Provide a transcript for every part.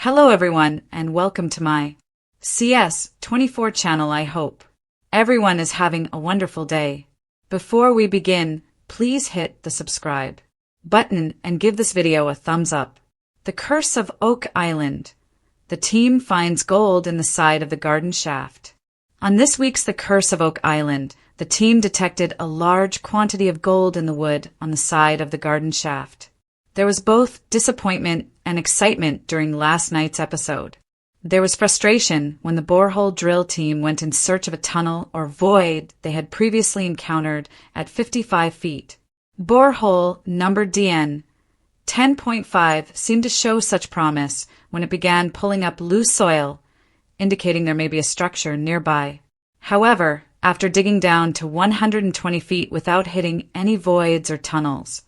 Hello everyone and welcome to my CS24 channel. I hope everyone is having a wonderful day. Before we begin, please hit the subscribe button and give this video a thumbs up. The Curse of Oak Island. The team finds gold in the side of the garden shaft. On this week's The Curse of Oak Island, the team detected a large quantity of gold in the wood on the side of the garden shaft. There was both disappointment and excitement during last night's episode. There was frustration when the borehole drill team went in search of a tunnel or void they had previously encountered at 55 feet. Borehole number DN 10.5 seemed to show such promise when it began pulling up loose soil, indicating there may be a structure nearby. However, after digging down to 120 feet without hitting any voids or tunnels,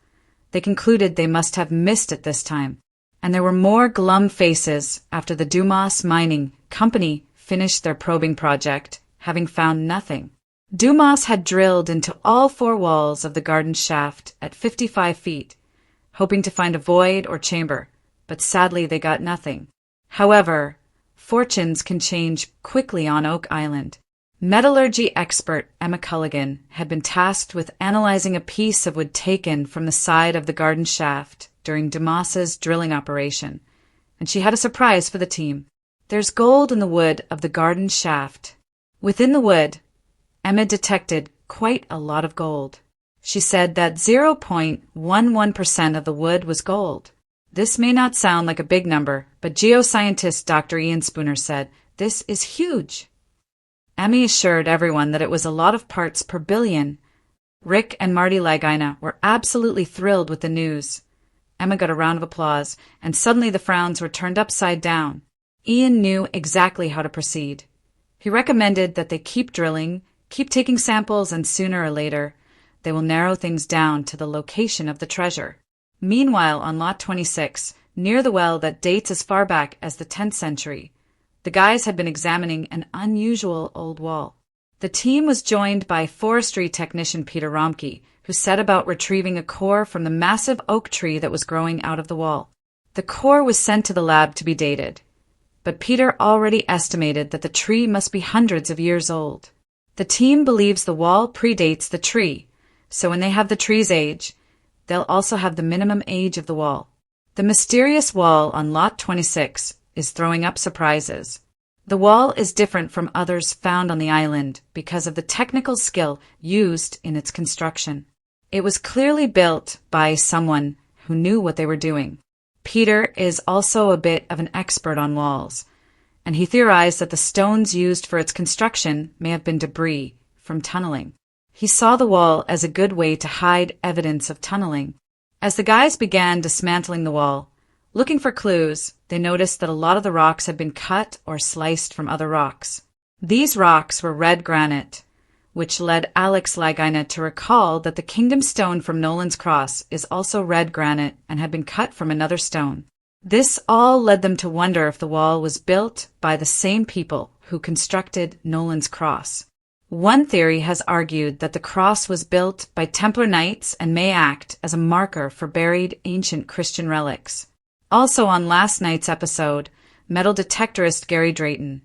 they concluded they must have missed it this time, and there were more glum faces after the Dumas Mining Company finished their probing project, having found nothing. Dumas had drilled into all four walls of the garden shaft at 55 feet, hoping to find a void or chamber, but sadly they got nothing. However, fortunes can change quickly on Oak Island. Metallurgy expert Emma Culligan had been tasked with analyzing a piece of wood taken from the side of the garden shaft during Dumas's drilling operation, and she had a surprise for the team. There's gold in the wood of the garden shaft. Within the wood, Emma detected quite a lot of gold. She said that 0.11% of the wood was gold. This may not sound like a big number, but geoscientist Dr. Ian Spooner said, "This is huge." Emmy assured everyone that it was a lot of parts per billion. Rick and Marty Lagina were absolutely thrilled with the news. Emma got a round of applause, and suddenly the frowns were turned upside down. Ian knew exactly how to proceed. He recommended that they keep drilling, keep taking samples, and sooner or later, they will narrow things down to the location of the treasure. Meanwhile, on Lot 26, near the well that dates as far back as the 10th century, the guys had been examining an unusual old wall. The team was joined by forestry technician Peter Romke, who set about retrieving a core from the massive oak tree that was growing out of the wall. The core was sent to the lab to be dated, but Peter already estimated that the tree must be hundreds of years old. The team believes the wall predates the tree, so when they have the tree's age, they'll also have the minimum age of the wall. The mysterious wall on Lot 26 is throwing up surprises. The wall is different from others found on the island because of the technical skill used in its construction. It was clearly built by someone who knew what they were doing. Peter is also a bit of an expert on walls, and he theorized that the stones used for its construction may have been debris from tunneling. He saw the wall as a good way to hide evidence of tunneling. As the guys began dismantling the wall, looking for clues, they noticed that a lot of the rocks had been cut or sliced from other rocks. These rocks were red granite, which led Alex Lagina to recall that the Kingdom Stone from Nolan's Cross is also red granite and had been cut from another stone. This all led them to wonder if the wall was built by the same people who constructed Nolan's Cross. One theory has argued that the cross was built by Templar knights and may act as a marker for buried ancient Christian relics. Also on last night's episode, metal detectorist Gary Drayton,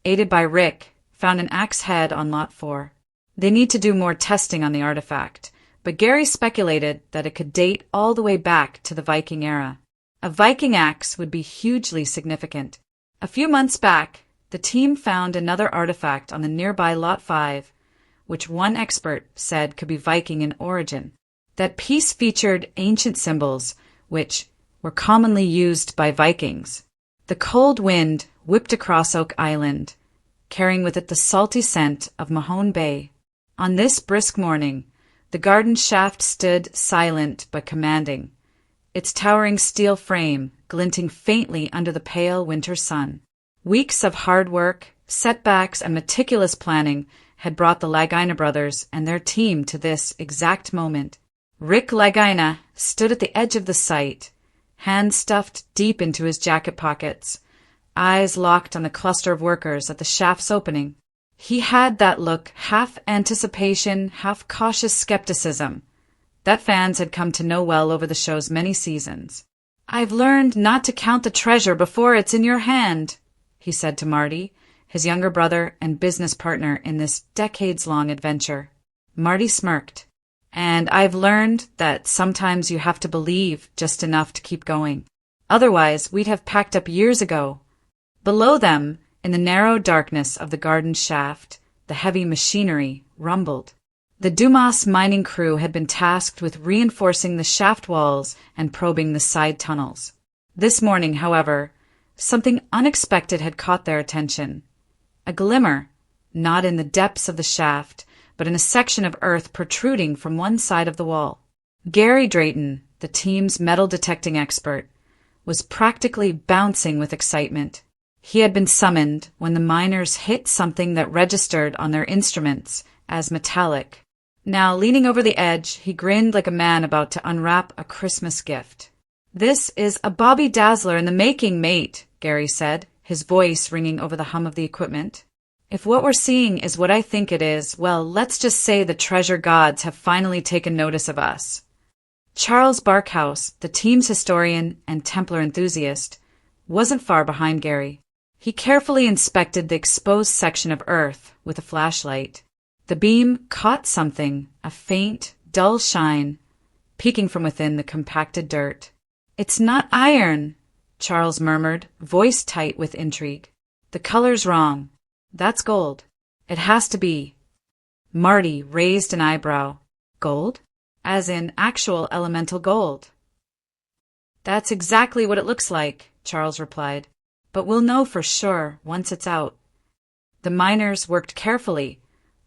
aided by Rick, found an axe head on Lot 4. They need to do more testing on the artifact, but Gary speculated that it could date all the way back to the Viking era. A Viking axe would be hugely significant. A few months back, the team found another artifact on the nearby Lot 5, which one expert said could be Viking in origin. That piece featured ancient symbols, which were commonly used by Vikings. The cold wind whipped across Oak Island, carrying with it the salty scent of Mahone Bay. On this brisk morning, the garden shaft stood silent but commanding, its towering steel frame glinting faintly under the pale winter sun. Weeks of hard work, setbacks, and meticulous planning had brought the Lagina brothers and their team to this exact moment. Rick Lagina stood at the edge of the site, hands stuffed deep into his jacket pockets, eyes locked on the cluster of workers at the shaft's opening. He had that look, half anticipation, half cautious skepticism, that fans had come to know well over the show's many seasons. I've learned not to count the treasure before it's in your hand, he said to Marty, his younger brother and business partner in this decades-long adventure. Marty smirked. And I've learned that sometimes you have to believe just enough to keep going. Otherwise, we'd have packed up years ago. Below them, in the narrow darkness of the garden shaft, the heavy machinery rumbled. The Dumas mining crew had been tasked with reinforcing the shaft walls and probing the side tunnels. This morning, however, something unexpected had caught their attention. A glimmer, not in the depths of the shaft, but in a section of earth protruding from one side of the wall. Gary Drayton, the team's metal detecting expert, was practically bouncing with excitement. He had been summoned when the miners hit something that registered on their instruments as metallic. Now, leaning over the edge, he grinned like a man about to unwrap a Christmas gift. "This is a Bobby Dazzler in the making, mate," Gary said, his voice ringing over the hum of the equipment. "If what we're seeing is what I think it is, well, let's just say the treasure gods have finally taken notice of us." Charles Barkhouse, the team's historian and Templar enthusiast, wasn't far behind Gary. He carefully inspected the exposed section of earth with a flashlight. The beam caught something, a faint, dull shine, peeking from within the compacted dirt. "It's not iron," Charles murmured, voice tight with intrigue. "The color's wrong. That's gold. It has to be." Marty raised an eyebrow. "Gold? As in actual elemental gold?" "That's exactly what it looks like," Charles replied. "But we'll know for sure once it's out." The miners worked carefully,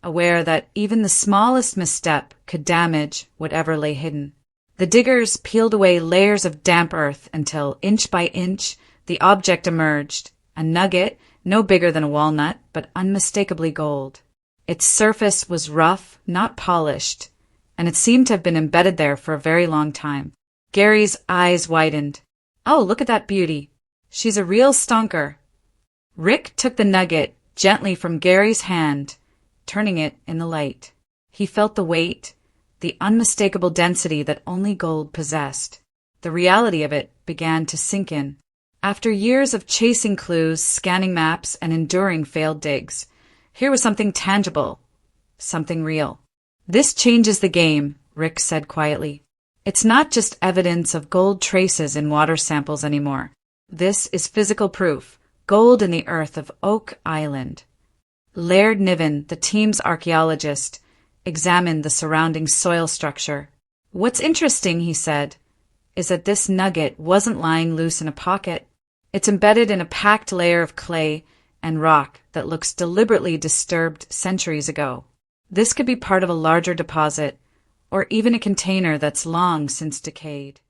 aware that even the smallest misstep could damage whatever lay hidden. The diggers peeled away layers of damp earth until, inch by inch, the object emerged, a nugget no bigger than a walnut, but unmistakably gold. Its surface was rough, not polished, and it seemed to have been embedded there for a very long time. Gary's eyes widened. "Oh, look at that beauty. She's a real stonker." Rick took the nugget gently from Gary's hand, turning it in the light. He felt the weight, the unmistakable density that only gold possessed. The reality of it began to sink in. After years of chasing clues, scanning maps, and enduring failed digs, here was something tangible, something real. "This changes the game," Rick said quietly. "It's not just evidence of gold traces in water samples anymore. This is physical proof, gold in the earth of Oak Island." Laird Niven, the team's archaeologist, examined the surrounding soil structure. "What's interesting," he said, "is that this nugget wasn't lying loose in a pocket. It's embedded in a packed layer of clay and rock that looks deliberately disturbed centuries ago. This could be part of a larger deposit, or even a container that's long since decayed."